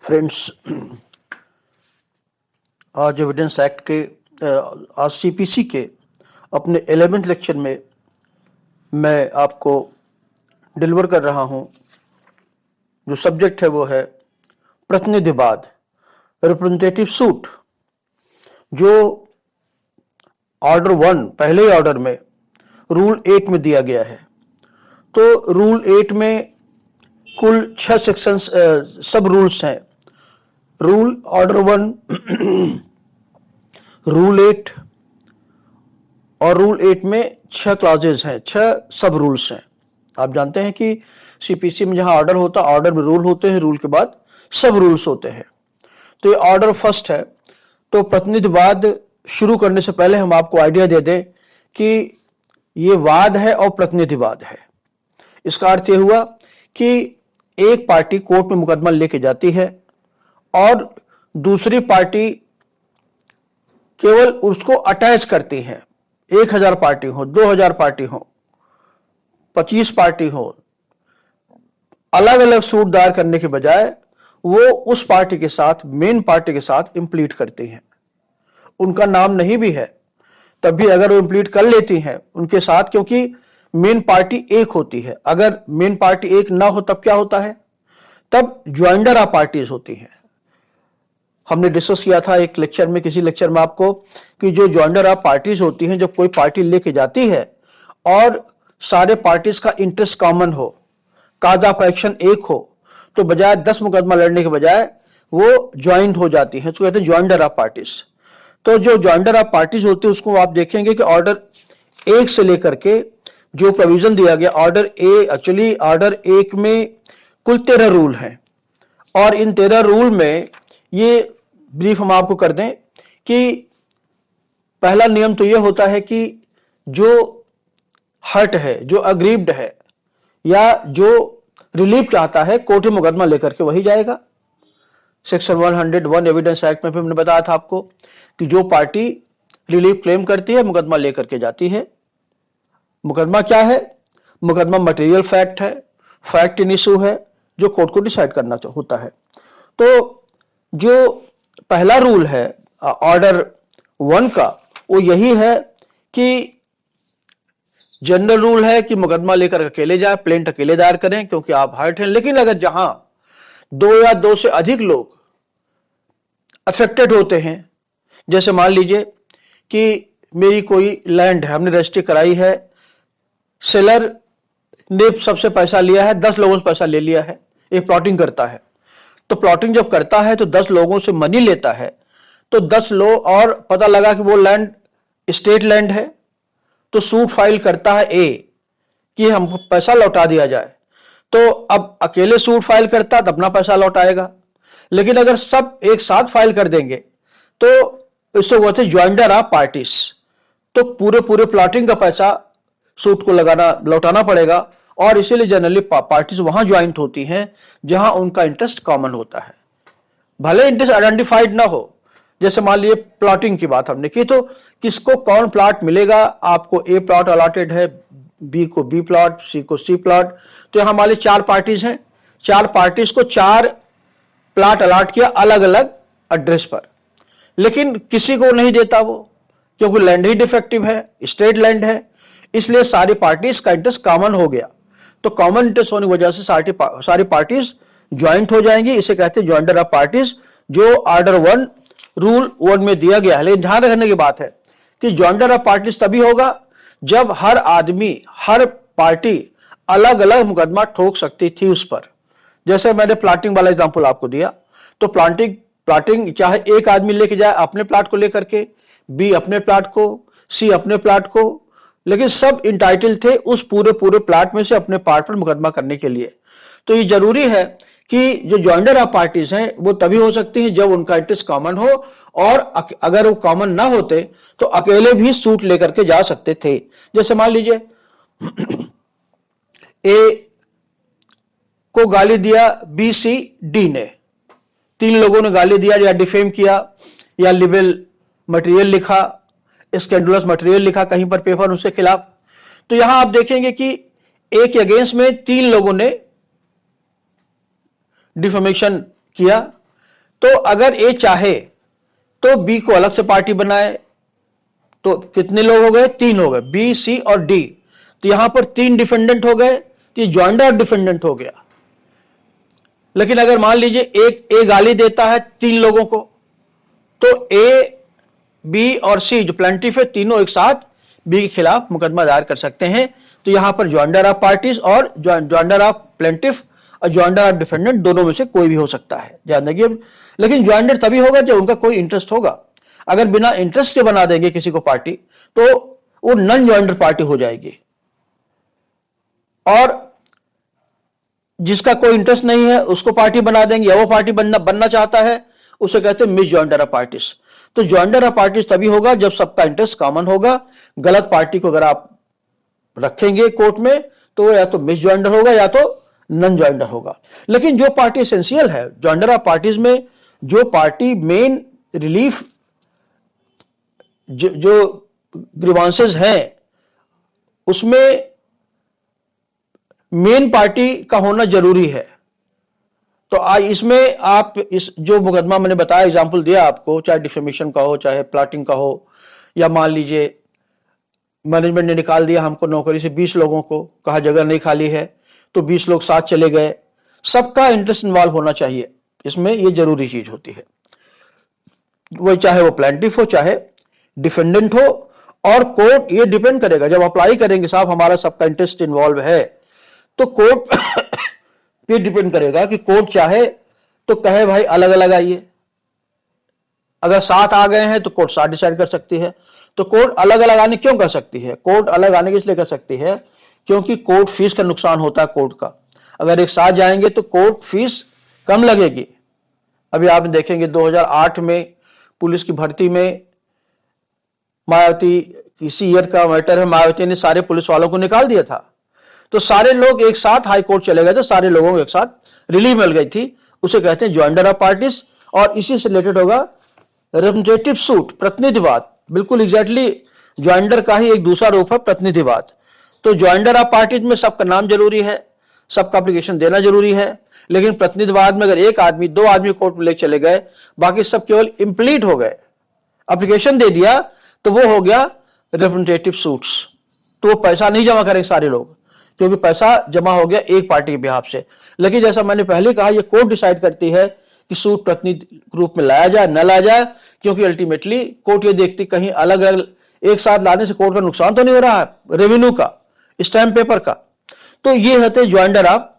Friends, आज evidence act के आज सीपीसी के अपने 11th लेक्चर में मैं आपको डिलीवर कर रहा हूं। जो सब्जेक्ट है वो है प्रतिनिधिवाद, रिप्रेजेंटेटिव सूट। जो ऑर्डर 1 पहले ही ऑर्डर में रूल 8 में दिया गया है। तो रूल 8 में कुल 6 सेक्शंस सब रूल्स हैं। रूल ऑर्डर 1 रूल 8 और रूल 8 में 6 क्लॉजेज हैं, 6 सब रूल्स हैं। आप जानते हैं कि सीपीसी में जहां ऑर्डर होता है, ऑर्डर में रूल होते हैं, रूल के बाद सब रूल्स होते हैं। तो ये ऑर्डर फर्स्ट है। तो प्रतिनिधिवाद शुरू करने से पहले हम आपको आइडिया दे दें कि ये वाद है और प्रतिनिधिवाद है। इसका अर्थ ये हुआ कि एक पार्टी कोर्ट में मुकदमा लेके जाती है और दूसरी पार्टी केवल उसको अटैच करती है। 1000 पार्टी हो, 2000 पार्टी हो, 25 पार्टी हो, अलग अलग सूट दायर करने के बजाय वो उस पार्टी के साथ, मेन पार्टी के साथ इंप्लीट करती हैं। उनका नाम नहीं भी है तब भी अगर वो इंप्लीट कर लेती हैं उनके साथ, क्योंकि मेन पार्टी एक होती है। अगर मेन पार्टी एक ना हो तब क्या होता है? तब ज्वाइंडर ऑफ पार्टीज होती हैं। हमने डिस्कस किया था एक लेक्चर में, किसी लेक्चर में आपको, कि जो ज्वाइंडर ऑफ पार्टीज होती हैं, जब कोई पार्टी लेके जाती है और सारे पार्टीज का इंटरेस्ट कॉमन हो, काज ऑफ एक्शन एक हो, तो बजाय 10 मुकदमा लड़ने के बजाय वो ज्वाइंट हो जाती है। तो कहते हैं ज्वाइंडर ऑफ पार्टीज। तो जो ज्वाइंडर ऑफ पार्टीज होती है उसको आप देखेंगे कि ऑर्डर 1 से लेकर के जो प्रोविजन दिया गया, ऑर्डर 1 में कुल 13 रूल हैं। और इन 13 रूल में ये ब्रीफ हम आपको कर दें कि पहला नियम तो यह होता है कि जो हर्ट है, जो अग्रीव्ड है या जो रिलीफ चाहता है, कोर्ट में मुकदमा लेकर के वही जाएगा। सेक्शन 101 एविडेंस एक्ट में हमने बताया था आपको कि जो पार्टी रिलीफ क्लेम करती है मुकदमा लेकर के जाती है। मुकदमा क्या है? मुकदमा मटेरियल फैक्ट है, फैक्ट इन इशू है जो कोर्ट को डिसाइड करना होता है। तो जो पहला रूल है ऑर्डर 1 का, वो यही है कि जनरल रूल है कि मुकदमा लेकर अकेले जाए, प्लेंट अकेले दायर करें क्योंकि आप हर्ट हैं। लेकिन अगर जहां 2 या 2 से अधिक लोग अफेक्टेड होते हैं, जैसे मान लीजिए कि मेरी कोई लैंड है, हमने रजिस्ट्री कराई है, सेलर ने सबसे पैसा लिया है, 10 लोगों से पैसा ले लिया है, एक प्लॉटिंग करता है। तो प्लॉटिंग जब करता है तो 10 लोगों से मनी लेता है, तो 10 लोग, और पता लगा कि वो लैंड स्टेट लैंड है, तो सूट फाइल करता है ए कि हमको पैसा लौटा दिया जाए। तो अब अकेले सूट फाइल करता तो अपना पैसा लौटाएगा, लेकिन अगर सब एक साथ फाइल कर देंगे तो इसको कहते हैं ज्वाइंडर ऑफ पार्टीज। तो पूरे प्लॉटिंग का पैसा सूट को लौटाना पड़ेगा, और इसीलिए जनरली पार्टीज वहां ज्वाइंट होती हैं जहां उनका इंटरेस्ट कॉमन होता है, भले इंटरेस्ट आइडेंटिफाइड ना हो। जैसे मान लीजिए प्लॉटिंग की बात हमने की, तो किसको कौन प्लॉट मिलेगा? आपको ए प्लॉट अलॉटेड है, बी को बी प्लॉट, सी को सी प्लॉट। तो यहां मान लीजिए 4 पार्टीज हैं, 4 पार्टीज को 4 प्लॉट अलॉट किया अलग अलग एड्रेस पर, लेकिन किसी को नहीं देता वो, क्योंकि लैंड ही डिफेक्टिव है, स्टेट लैंड है, इसलिए सारी पार्टीज का इंटरेस्ट कॉमन हो गया। तो कॉमन इंटरेस्ट होने की वजह से सारी पार्टीज ज्वाइंट हो जाएंगी। इसे कहते हैं ज्वाइंटर ऑफ पार्टीज, जो ऑर्डर 1 रूल 1 में दिया गया है। लेकिन ध्यान रखने की बात है कि ज्वाइंटर ऑफ पार्टीज तभी होगा जब हर आदमी, हर पार्टी अलग अलग मुकदमा ठोक सकती थी उस पर। जैसे मैंने प्लॉटिंग वाला एग्जांपल आपको दिया, तो प्लॉटिंग चाहे एक आदमी लेके जाए अपने प्लॉट को लेकर के, बी अपने प्लॉट को, सी अपने प्लॉट को, लेकिन सब इंटाइटल थे उस पूरे प्लॉट में से अपने पार्ट पर मुकदमा करने के लिए। तो ये जरूरी है कि जो ज्वाइंडर ऑफ पार्टीज हैं वो तभी हो सकती हैं जब उनका इंटरेस्ट कॉमन हो, और अगर वो कॉमन ना होते तो अकेले भी सूट लेकर के जा सकते थे। जैसे मान लीजिए ए को गाली दिया बी, सी, डी ने, 3 लोगों ने गाली दिया या डिफेम किया या लिबेल मटेरियल लिखा, स्कैंडुलस मटेरियल लिखा कहीं पर पेपर उसके खिलाफ। तो यहां आप देखेंगे कि ए के अगेंस्ट में 3 लोगों ने डिफेमेशन किया, तो अगर ए चाहे तो बी को अलग से पार्टी बनाए, तो कितने लोग हो गए? 3 हो गए, बी, सी और डी। तो यहां पर 3 डिफेंडेंट हो गए, तो ये ज्वाइंडर डिफेंडेंट हो गया। लेकिन अगर मान लीजिए एक ए गाली देता है 3 लोगों को, तो ए, बी और सी जो प्लेंटिफ है, तीनों एक साथ बी के खिलाफ मुकदमा दायर कर सकते हैं। तो यहां पर ज्वाइंडर ऑफ पार्टीज और ज्वाइंडर ऑफ प्लेंटिफ और ज्वाइंडर ऑफ डिफेंडेंट दोनों में से कोई भी हो सकता है, ध्यान रखिए। लेकिन ज्वाइंडर तभी होगा जब उनका कोई इंटरेस्ट होगा। अगर बिना इंटरेस्ट के बना देंगे किसी को पार्टी, तो वो नॉन ज्वाइंडर पार्टी हो जाएगी। और जिसका कोई इंटरेस्ट नहीं है उसको पार्टी बना देंगे, या वो पार्टी बनना चाहता है, उसे कहते हैं मिस ज्वाइंडर ऑफ पार्टीज। तो ज्वाइंडर ऑफ पार्टीज तभी होगा जब सबका इंटरेस्ट कॉमन होगा। गलत पार्टी को अगर आप रखेंगे कोर्ट में, तो वो या तो मिस ज्वाइंडर होगा या तो नॉन ज्वाइंडर होगा। लेकिन जो पार्टी एसेंशियल है ज्वाइंडर ऑफ पार्टीज में, जो पार्टी मेन रिलीफ जो ग्रीवांसेस हैं, उसमें मेन पार्टी का होना जरूरी है। तो आज इसमें आप इस जो मुकदमा मैंने बताया, एग्जांपल दिया आपको, चाहे डिफेमेशन का हो, चाहे प्लॉटिंग का हो, या मान लीजिए मैनेजमेंट ने निकाल दिया हमको नौकरी से 20 लोगों को, कहा जगह नहीं खाली है, तो 20 लोग साथ चले गए। सबका इंटरेस्ट इन्वॉल्व होना चाहिए इसमें, ये जरूरी चीज होती है। वो चाहे वो प्लेंटिफ हो चाहे डिफेंडेंट हो। और कोर्ट ये डिपेंड करेगा, जब अप्लाई करेंगे साहब हमारा सबका इंटरेस्ट इन्वॉल्व है, तो कोर्ट पे डिपेंड करेगा कि कोर्ट चाहे तो कहे भाई अलग अलग आइए। अगर साथ आ गए हैं तो कोर्ट साथ डिसाइड कर सकती है। तो कोर्ट अलग अलग आने क्यों कर सकती है? कोर्ट अलग आने के इसलिए कर सकती है क्योंकि कोर्ट फीस का नुकसान होता है कोर्ट का। अगर एक साथ जाएंगे तो कोर्ट फीस कम लगेगी। अभी आप देखेंगे 2008 में पुलिस की भर्ती में, मायावती किसी ईयर का मैटर है, मायावती ने सारे पुलिस वालों को निकाल दिया था। तो सारे लोग एक साथ हाई कोर्ट चले गए थे, सारे लोगों को एक साथ रिलीफ मिल गई थी। उसे कहते हैं ज्वाइंडर ऑफ पार्टीज। और इसी से रिलेटेड होगा रिप्रेजेंटेटिव सूट, प्रतिनिधिवाद। बिल्कुल एग्जैक्टली ज्वाइंडर का ही एक दूसरा रूप है प्रतिनिधिवाद। तो ज्वाइंडर ऑफ पार्टीज में सबका नाम जरूरी है, सबका एप्लीकेशन देना जरूरी है। लेकिन प्रतिनिधिवाद में अगर एक आदमी 2 आदमी कोर्ट में ले चले गए, बाकी सब केवल इंप्लीट हो गए, एप्लीकेशन दे दिया, तो वो हो गया रिप्रेजेंटेटिव सूट्स। तो वो पैसा नहीं जमा करेंगे सारे लोग, क्योंकि पैसा जमा हो गया एक पार्टी के बिहाफ से। लेकिन जैसा मैंने पहले कहा, ये कोर्ट डिसाइड करती है कि सूट प्रतिनिधि रूप में लाया जाए न लाया जाए, क्योंकि अल्टीमेटली कोर्ट ये देखती कहीं अलग अलग एक साथ लाने से कोर्ट का नुकसान तो नहीं हो रहा है, रेवेन्यू का, स्टैम्प पेपर का। तो ये होते ज्वाइंडर ऑफ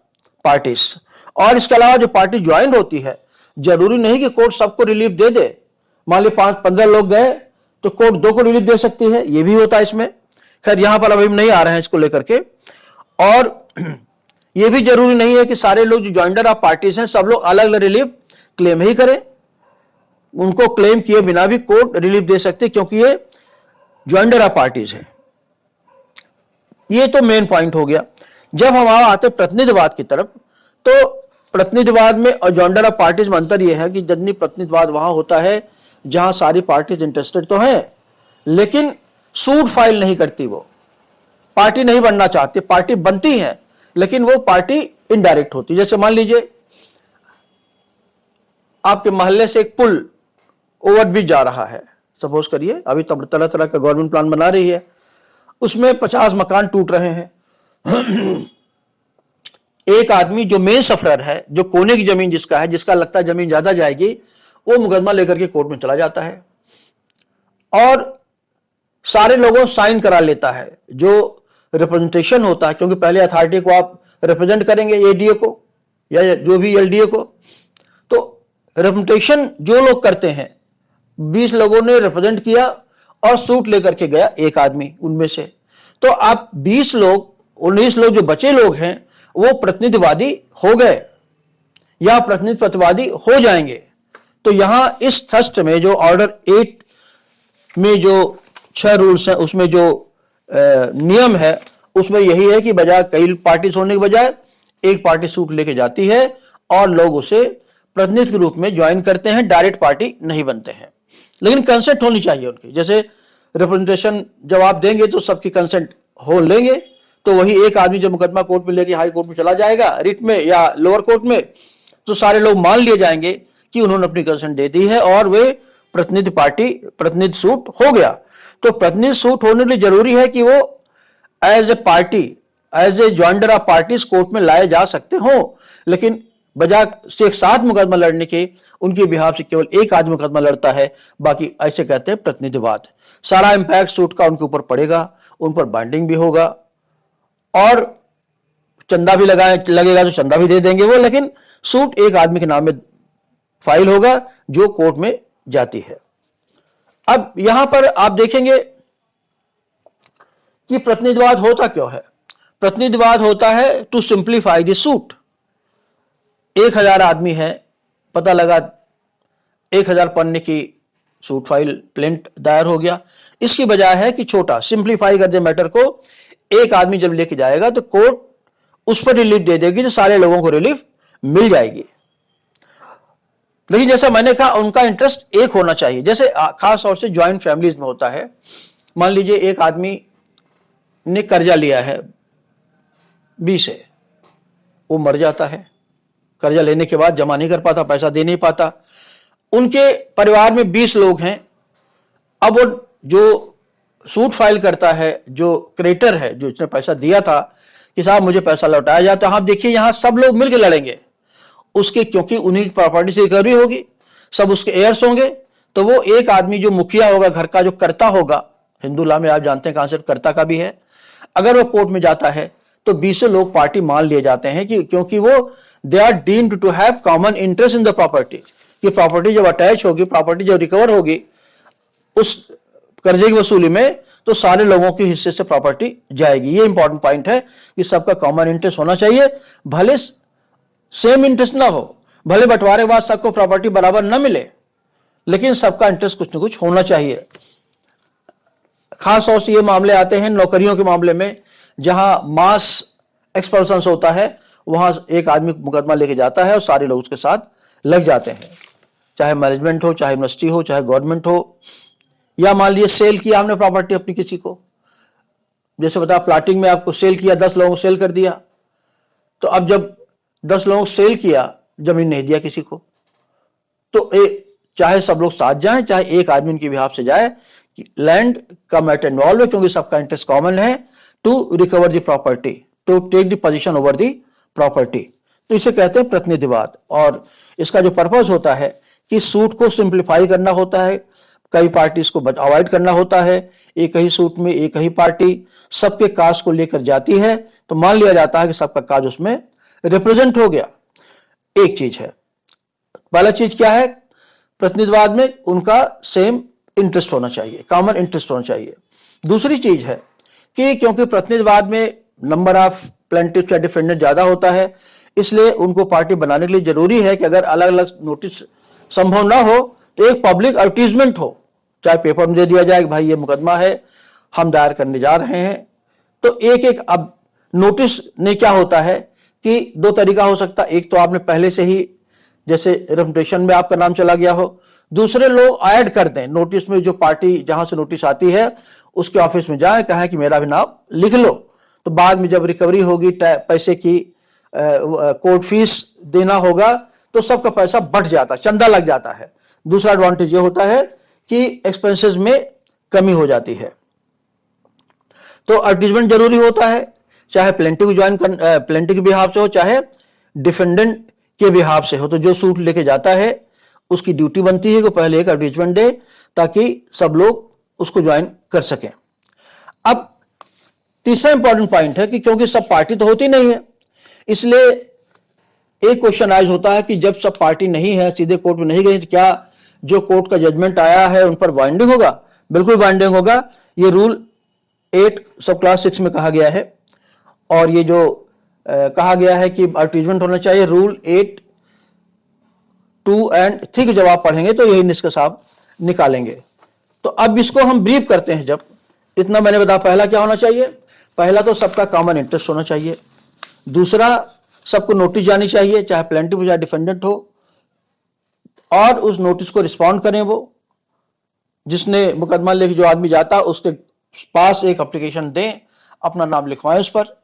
पार्टीज। और इसके अलावा जो पार्टी ज्वाइन होती है, जरूरी नहीं कि कोर्ट सबको रिलीफ दे दे। मान ली 5-15 लोग गए तो कोर्ट 2 को रिलीफ दे सकती है, ये भी होता है इसमें। खैर यहां पर अभी नहीं आ रहे हैं इसको लेकर के। और ये भी जरूरी नहीं है कि सारे लोग जो ज्वाइंडर ऑफ पार्टीज हैं सब लोग अलग अलग रिलीफ क्लेम ही करें। उनको क्लेम किए बिना भी कोर्ट रिलीफ दे सकते, क्योंकि ये ज्वाइंडर ऑफ पार्टीज है। ये तो मेन पॉइंट हो गया। जब हम आते प्रतिनिधिवाद की तरफ, तो प्रतिनिधिवाद में और ज्वाइंडर ऑफ पार्टीज में अंतर यह है कि जनरली प्रतिनिधिवाद वहां होता है जहां सारी पार्टीज इंटरेस्टेड तो हैं, लेकिन सूट फाइल नहीं करती, वो पार्टी नहीं बनना चाहती। पार्टी बनती है लेकिन वो पार्टी इनडायरेक्ट होती है। जैसे मान लीजिए आपके मोहल्ले से एक पुल ओवरब्रिज जा रहा है, सपोज करिए, अभी तब तरह तरह का गवर्नमेंट प्लान बना रही है, उसमें 50 मकान टूट रहे हैं। एक आदमी जो मेन सफरर है, जो कोने की जमीन जिसका है, जिसका लगता है जमीन ज्यादा जाएगी, वो मुकदमा लेकर के कोर्ट में चला जाता है और सारे लोगों साइन करा लेता है। जो रिप्रेजेंटेशन होता है, क्योंकि पहले अथॉरिटी को आप रिप्रेजेंट करेंगे, एडीए को या जो भी एलडीए को, तो रिप्रेजेंटेशन जो लोग करते हैं, 20 लोगों ने रिप्रेजेंट किया और सूट लेकर के गया एक आदमी उनमें से, तो आप 20 लोग, 19 लोग जो बचे लोग हैं वो प्रतिनिधिवादी हो गए या प्रतिनिधित्ववादी हो जाएंगे। तो यहां इस थ्रस्ट में जो ऑर्डर 8 में जो 6 रूल्स हैं, उसमें जो नियम है, उसमें यही है कि बजाय कई पार्टी होने के बजाय एक पार्टी सूट लेके जाती है और लोग उसे प्रतिनिधि के रूप में ज्वाइन करते हैं, डायरेक्ट पार्टी नहीं बनते हैं। लेकिन कंसेंट होनी चाहिए उनकी। जैसे रिप्रेजेंटेशन जब आप देंगे तो सबकी कंसेंट हो लेंगे, तो वही एक आदमी जो मुकदमा कोर्ट में लेके हाई कोर्ट में चला जाएगा, रिट में या लोअर कोर्ट में, तो सारे लोग मान लिए जाएंगे कि उन्होंने अपनी कंसेंट दे दी है और वे प्रतिनिधि सूट हो गया। तो प्रतिनिधि सूट होने के लिए जरूरी है कि वो as a party, as a joinder of parties court में लाए जा सकते हो, लेकिन बजाय से एक साथ मुकदमा लड़ने के उनके बिहाफ से केवल एक आदमी मुकदमा लड़ता है, बाकी ऐसे कहते हैं प्रतिनिधिवाद। सारा इंपैक्ट सूट का उनके ऊपर पड़ेगा, उन पर बाइंडिंग भी होगा और चंदा भी लगेगा तो चंदा भी दे देंगे वो, लेकिन सूट एक आदमी के नाम में फाइल होगा जो कोर्ट में जाती है। अब यहां पर आप देखेंगे कि प्रतिनिधिवाद होता क्यों है। प्रतिनिधिवाद होता है टू सिंप्लीफाई द सूट। 1000 आदमी है, पता लगा 1000 पन्ने की सूट फाइल प्लेंट दायर हो गया। इसकी बजाय है कि छोटा सिंप्लीफाई कर दे मैटर को, एक आदमी जब लेके जाएगा तो कोर्ट उस पर रिलीफ दे देगी तो सारे लोगों को रिलीफ मिल जाएगी। लेकिन जैसा मैंने कहा उनका इंटरेस्ट एक होना चाहिए। जैसे खास तौर से ज्वाइंट फैमिलीज में होता है, मान लीजिए एक आदमी ने कर्जा लिया है बी से, वो मर जाता है, कर्जा लेने के बाद जमा नहीं कर पाता, पैसा दे नहीं पाता। उनके परिवार में 20 लोग हैं। अब वो जो सूट फाइल करता है, जो क्रेडिटर है, जो इसने पैसा दिया था कि साहब मुझे पैसा लौटाया जाए, तो आप देखिए यहां सब लोग मिलकर लड़ेंगे उसके, क्योंकि उन्हीं की प्रॉपर्टी से रिकवरी होगी, सब उसके एयर्स होंगे। तो वो एक आदमी जो मुखिया होगा घर का, जो कर्ता होगा, हिंदू लॉ में आप जानते हैं कॉन्सेप्ट कर्ता का भी है, अगर वो कोर्ट में जाता है तो 20 लोग पार्टी मान लिए जाते हैं कि क्योंकि वो they are deemed to have common interest in the property. कि प्रॉपर्टी जब अटैच होगी, प्रॉपर्टी जब रिकवर होगी उस कर्जे की वसूली में, तो सारे लोगों के हिस्से से प्रॉपर्टी जाएगी। ये इंपॉर्टेंट पॉइंट है कि सबका कॉमन इंटरेस्ट होना चाहिए। भले सेम इंटरेस्ट ना हो, भले बंटवारे के बाद सबको प्रॉपर्टी बराबर ना मिले, लेकिन सबका इंटरेस्ट कुछ ना कुछ होना चाहिए। खास तौर से ये मामले आते हैं नौकरियों के मामले में, जहां मास एक्सपल्सन होता है, वहां एक आदमी मुकदमा लेके जाता है और सारे लोग उसके साथ लग जाते हैं, चाहे मैनेजमेंट हो, चाहे यूनिवर्सिटी हो, चाहे गवर्नमेंट हो। या मान लीजिए सेल किया हमने प्रॉपर्टी अपनी किसी को, जैसे बता प्लाटिंग में आपको सेल किया, 10 लोगों को सेल कर दिया, तो अब जब 10 लोगों को सेल किया, जमीन नहीं दिया किसी को, तो चाहे सब लोग साथ जाएं, चाहे एक आदमी उनके बिहाफ से जाए, लैंड का मैटर इन्वॉल्व है, क्योंकि सबका इंटरेस्ट कॉमन है to recover the property, to take the position over the property. तो इसे कहते हैं प्रतिनिधिवाद। और इसका जो पर्पस होता है कि सूट को सिंप्लीफाई करना होता है, कई पार्टीज को अवॉइड करना होता है, एक ही सूट में एक ही पार्टी सबके काज को लेकर जाती है, तो मान लिया जाता है कि सबका काज उसमें रिप्रेजेंट हो गया। एक चीज है, पहला चीज क्या है, प्रतिनिधिवाद में उनका सेम इंटरेस्ट होना चाहिए, कॉमन इंटरेस्ट होना चाहिए। दूसरी चीज है कि क्योंकि प्रतिनिधिवाद में नंबर ऑफ प्लेंटिफ या डिफेंडेंट ज्यादा होता है, इसलिए उनको पार्टी बनाने के लिए जरूरी है कि अगर अलग अलग नोटिस संभव ना हो तो एक पब्लिक एडवर्टीजमेंट हो, चाहे पेपर में दे दिया जाए कि भाई ये मुकदमा है, हम दायर करने जा रहे हैं। तो एक अब नोटिस ने क्या होता है कि 2 तरीका हो सकता है, एक तो आपने पहले से ही जैसे रेपुटेशन में आपका नाम चला गया हो, दूसरे लोग ऐड कर दें नोटिस में, जो पार्टी जहां से नोटिस आती है उसके ऑफिस में जाए, कहें कि मेरा भी नाम लिख लो, तो बाद में जब रिकवरी होगी, पैसे की कोर्ट फीस देना होगा, तो सबका पैसा बढ़ जाता है, चंदा लग जाता है। दूसरा एडवांटेज ये होता है कि एक्सपेंसेस में कमी हो जाती है। तो एडवर्टीजमेंट जरूरी होता है, चाहे प्लेंटिफ के बिहाफ से हो, चाहे डिफेंडेंट के बिहाफ से हो। तो जो सूट लेके जाता है उसकी ड्यूटी बनती है कि पहले एक एडवर्टीजमेंट दे, ताकि सब लोग उसको ज्वाइन कर सकें। अब तीसरा इंपॉर्टेंट पॉइंट है कि क्योंकि सब पार्टी तो होती नहीं है, इसलिए एक क्वेश्चन राइज होता है कि जब सब पार्टी नहीं है, सीधे कोर्ट में नहीं गई, तो क्या जो कोर्ट का जजमेंट आया है उन पर बाइंडिंग होगा? बिल्कुल बाइंडिंग होगा। ये रूल 8 सब क्लास 6 में कहा गया है, और ये जो कहा गया है कि एडवर्टीजमेंट होना चाहिए, रूल 8, 2 एंड 3 को जब आप पढ़ेंगे तो यही निष्कर्ष आप निकालेंगे। तो अब इसको हम ब्रीफ करते हैं। जब इतना मैंने बताया, पहला क्या होना चाहिए, पहला तो सबका कॉमन इंटरेस्ट होना चाहिए, दूसरा सबको नोटिस जानी चाहिए, चाहे प्लेंटिफ हो चाहे डिफेंडेंट हो, और उस नोटिस को रिस्पॉन्ड करें। वो जिसने मुकदमा लेके जो आदमी जाता उसके पास एक एप्लीकेशन दें, अपना नाम लिखवाएं उस पर।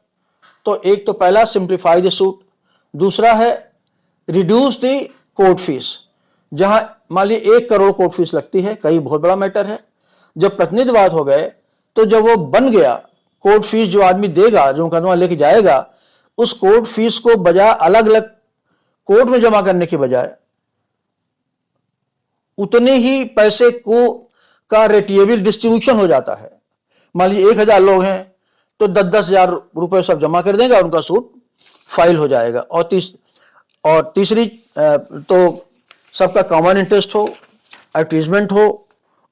तो एक तो पहला सिंप्लीफाई द सूट, दूसरा है रिड्यूस द कोर्ट फीस। जहां मान लीजिए 1 करोड़ कोर्ट फीस लगती है, कई बहुत बड़ा मैटर है। जब प्रतिनिधिवाद हो गए तो जब वो बन गया, कोर्ट फीस जो आदमी देगा, जो मुकदमा लेके जाएगा, उस कोर्ट फीस को बजाय अलग अलग कोर्ट में जमा करने के बजाय उतने ही पैसे को का रेटिएबल डिस्ट्रीब्यूशन हो जाता है। मान लीजिए 1000 लोग हैं तो 10-10 हजार रुपए सब जमा कर देंगे और उनका सूट फाइल हो जाएगा। और तीसरी तो सबका कॉमन इंटरेस्ट हो, एडवर्टीजमेंट हो,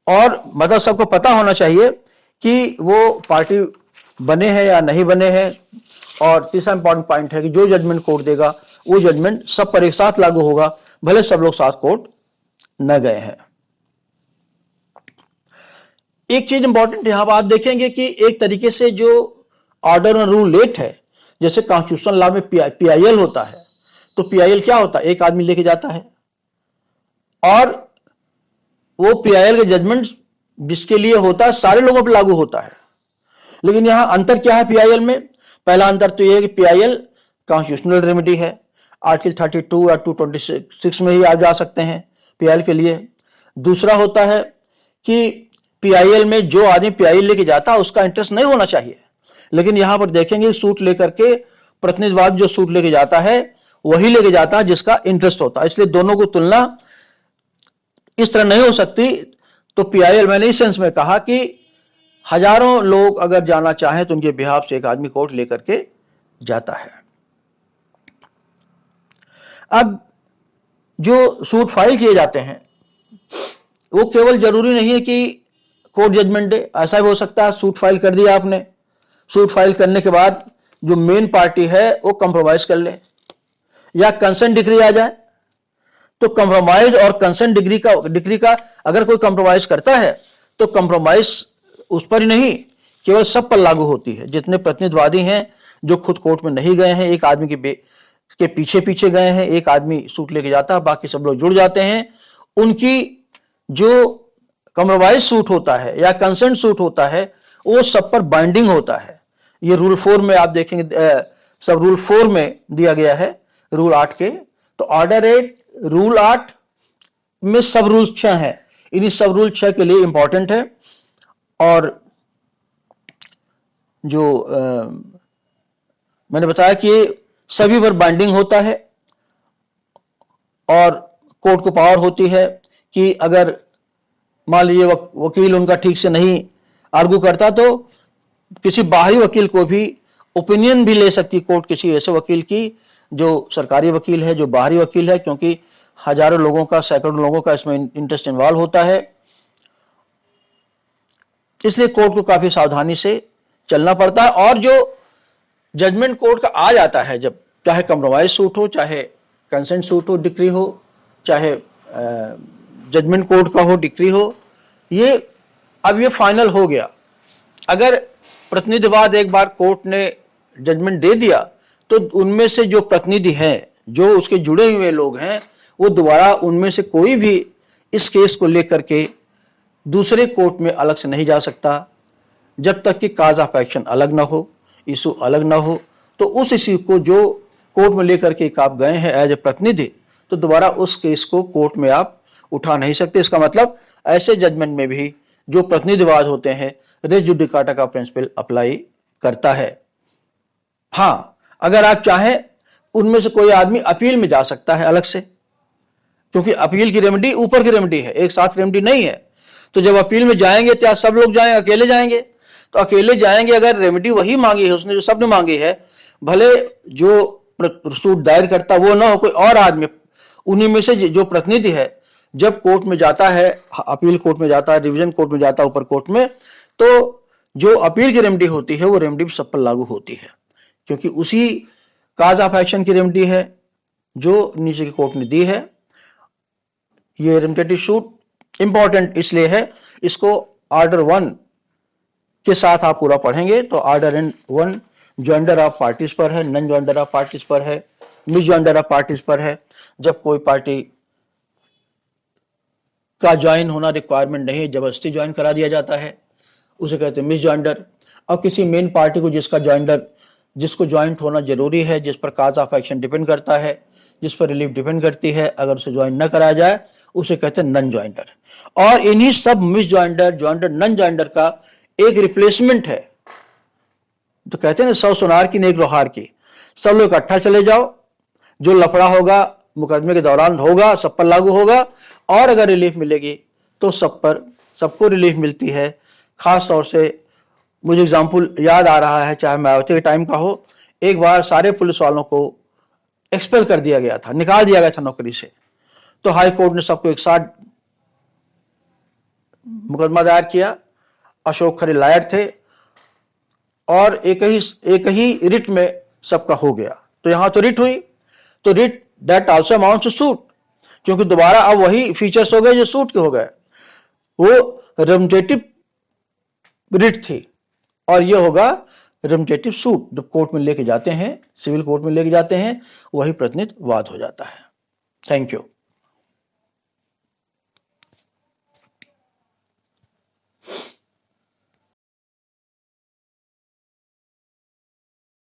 और मतलब सबको पता होना चाहिए कि वो पार्टी बने हैं या नहीं बने हैं। और तीसरा इंपॉर्टेंट पॉइंट है कि जो जजमेंट कोर्ट देगा वो जजमेंट सब पर एक साथ लागू होगा, भले सब लोग साथ कोर्ट न गए हैं। एक चीज इंपॉर्टेंट यहां पर आप देखेंगे कि एक तरीके से जो ऑर्डर और रूल लेट है, जैसे कॉन्स्टिट्यूशनल लॉ में पीआईएल होता है, तो पीआईएल क्या होता है? एक आदमी लेके जाता है और वो पीआईएल का जजमेंट जिसके लिए होता है सारे लोगों पर लागू होता है। लेकिन यहां अंतर क्या है पीआईएल में? पहला अंतर तो यह है कि पीआईएल कॉन्स्टिट्यूशनल रेमेडी है, आर्टिकल 32 या 226 में ही आप जा सकते हैं पीआईएल के लिए। दूसरा होता है कि पीआईएल में जो आदमी पीआईएल लेके जाता है उसका इंटरेस्ट नहीं होना चाहिए, लेकिन यहां पर देखेंगे सूट लेकर के प्रतिनिधिवाद जो सूट लेके जाता है वही लेके जाता है जिसका इंटरेस्ट होता है। इसलिए दोनों को तुलना इस तरह नहीं हो सकती। तो पीआईएल मैंने इस सेंस में कहा कि हजारों लोग अगर जाना चाहें तो उनके बिहाफ से एक आदमी कोर्ट लेकर के जाता है। अब जो सूट फाइल किए जाते हैं वो केवल जरूरी नहीं है कि कोर्ट जजमेंट दे, ऐसा भी हो सकता है सूट फाइल कर दिया आपने, सूट फाइल करने के बाद जो मेन पार्टी है वो कंप्रोमाइज कर ले या कंसेंट डिक्री आ जाए। तो कंप्रोमाइज और कंसेंट डिक्री का अगर कोई कंप्रोमाइज करता है तो कंप्रोमाइज उस पर ही नहीं केवल सब पर लागू होती है। जितने प्रतिनिधिवादी हैं जो खुद कोर्ट में नहीं गए हैं, एक आदमी के पीछे पीछे गए हैं, एक आदमी सूट लेके जाता है, बाकी सब लोग जुड़ जाते हैं, उनकी जो कंप्रोमाइज सूट होता है या कंसेंट सूट होता है वो सब पर बाइंडिंग होता है। ये रूल 4 में आप देखेंगे, सब रूल 4 में दिया गया है, रूल 8 के। तो ऑर्डर 8 रूल 8 में सब रूल 6 हैं, इन्हीं सब रूल 6 के लिए इंपॉर्टेंट है। और जो मैंने बताया कि सभी पर बाइंडिंग होता है और कोर्ट को पावर होती है कि अगर मान लीजिए वकील उनका ठीक से नहीं आर्गू करता तो किसी बाहरी वकील को भी ओपिनियन भी ले सकती कोर्ट किसी ऐसे वकील की जो सरकारी वकील है, जो बाहरी वकील है, क्योंकि हजारों लोगों का, सैकड़ों लोगों का इसमें इंटरेस्ट इन्वॉल्व होता है। इसलिए कोर्ट को काफी सावधानी से चलना पड़ता है। और जो जजमेंट कोर्ट का आ जाता है, जब चाहे कंप्रोमाइज सूट हो, चाहे कंसेंट सूट हो, डिक्री हो, चाहे जजमेंट कोर्ट का हो, डिक्री हो, ये अब ये फाइनल हो गया। अगर प्रतिनिधिवाद एक बार कोर्ट ने जजमेंट दे दिया तो उनमें से जो प्रतिनिधि हैं, जो उसके जुड़े हुए लोग हैं, वो दोबारा उनमें से कोई भी इस केस को लेकर के दूसरे कोर्ट में अलग से नहीं जा सकता जब तक कि काज ऑफ एक्शन अलग ना हो, इशू अलग ना हो। तो उस इशू को जो कोर्ट में लेकर के आप गए हैं एज ए प्रतिनिधि, तो दोबारा उस केस को कोर्ट में आप उठा नहीं सकते। इसका मतलब ऐसे जजमेंट में भी जो प्रतिनिधिवाद होते हैं रेस जुडिकाटा का प्रिंसिपल अप्लाई करता है। हाँ, अगर आप चाहें उनमें से कोई आदमी अपील में जा सकता है अलग से, क्योंकि अपील की रेमेडी ऊपर की रेमेडी है, एक साथ रेमेडी नहीं है। तो जब अपील में जाएंगे तो सब लोग जाएंगे, अकेले जाएंगे? तो अकेले जाएंगे अगर रेमेडी वही मांगी है उसने, जो सबने मांगी है, भले जो सूट दायर करता वो ना हो, कोई और आदमी उन्हीं में से जो प्रतिनिधि है, जब कोर्ट में जाता है, अपील कोर्ट में जाता है, डिवीजन कोर्ट में जाता है, ऊपर कोर्ट में, तो जो अपील की रेमेडी होती है वो रेमेडी सब पर लागू होती है, क्योंकि उसी काज ऑफ एक्शन की रेमेडी है जो नीचे की कोर्ट ने दी है। ये रेमिटेटिव सूट इंपॉर्टेंट इसलिए है, इसको ऑर्डर 1 के साथ आप पूरा पढ़ेंगे तो ऑर्डर 1 ज्वाइंडर ऑफ पार्टीज पर है, नॉन ज्वाइंडर ऑफ पार्टीज पर है, मिस ज्वाइंडर ऑफ पार्टीज पर है। जब कोई पार्टी का ज्वाइन होना रिक्वायरमेंट नहीं है, जबरदस्ती ज्वाइन करा दिया जाता है, उसे कहते हैं मिस ज्वाइंडर। और किसी मेन पार्टी को जिसको ज्वाइंट होना जरूरी है, जिस पर काज ऑफ एक्शन डिपेंड करता है, जिस पर रिलीफ डिपेंड करती है, अगर उसे ज्वाइन न कराया जाए उसे कहते हैं नन ज्वाइंटर। और इन्हीं सब मिस ज्वाइंटर, ज्वाइंटर, नन ज्वाइंटर का एक रिप्लेसमेंट है। तो कहते हैं ना 100 सुनार की नेक लोहार की, सब लोग इकट्ठा चले जाओ, जो लफड़ा होगा मुकदमे के दौरान होगा सब पर लागू होगा, और अगर रिलीफ मिलेगी तो सब पर, सबको रिलीफ मिलती है। खास तौर से मुझे एग्जाम्पल याद आ रहा है, चाहे मायावती के टाइम का हो, एक बार सारे पुलिस वालों को एक्सपेल कर दिया गया था, निकाल दिया गया था नौकरी से। तो हाई कोर्ट ने सबको एक साथ मुकदमा दायर किया। अशोक खरे लायर थे और एक ही रिट में सबका हो गया। तो यहां तो रिट हुई, तो writ that also amounts to suit, क्योंकि दोबारा अब वही फीचर्स हो गए जो सूट के हो गए। वो रेमुनेटिव रिट थी और ये होगा रेमुनेटिव सूट। जब कोर्ट में लेके जाते हैं, सिविल कोर्ट में लेके जाते हैं, वही प्रतिनिधित्व वाद हो जाता है। Thank you.